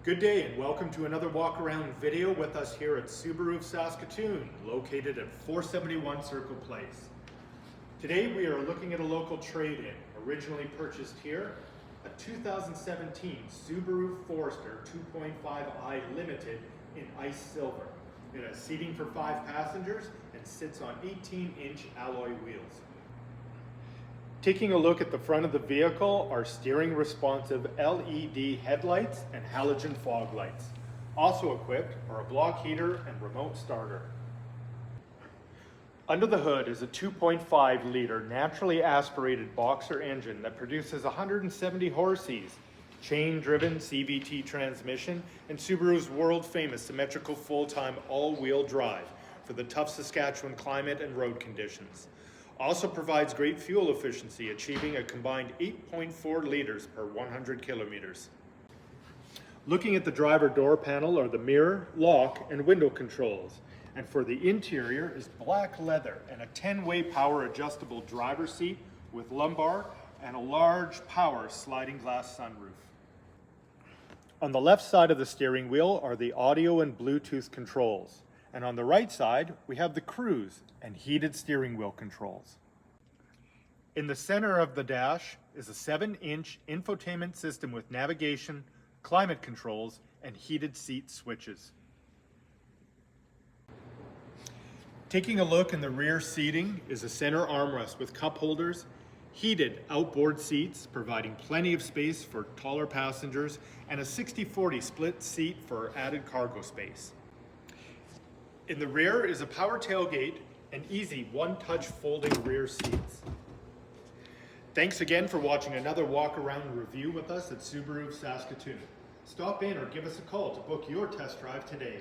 Good day and welcome to another walk around video with us here at Subaru of Saskatoon, located at 471 Circle Place. Today we are looking at a local trade-in, originally purchased here, a 2017 Subaru Forester 2.5i Limited in ice silver. It has seating for 5 passengers and sits on 18-inch alloy wheels. Taking a look at the front of the vehicle are steering responsive LED headlights and halogen fog lights. Also equipped are a block heater and remote starter. Under the hood is a 2.5 liter naturally aspirated boxer engine that produces 170 horses, chain-driven CVT transmission, and Subaru's world-famous symmetrical full-time all-wheel drive for the tough Saskatchewan climate and road conditions. Also provides great fuel efficiency, achieving a combined 8.4 liters per 100 kilometers. Looking at the driver door panel are the mirror, lock, and window controls. And for the interior is black leather and a 10-way power adjustable driver's seat with lumbar and a large power sliding glass sunroof. On the left side of the steering wheel are the audio and Bluetooth controls. And on the right side, we have the cruise and heated steering wheel controls. In the center of the dash is a 7-inch infotainment system with navigation, climate controls, and heated seat switches. Taking a look in the rear seating is a center armrest with cup holders, heated outboard seats providing plenty of space for taller passengers, and a 60-40 split seat for added cargo space. In the rear is a power tailgate and easy one-touch folding rear seats. Thanks again for watching another walk-around review with us at Subaru of Saskatoon. Stop in or give us a call to book your test drive today.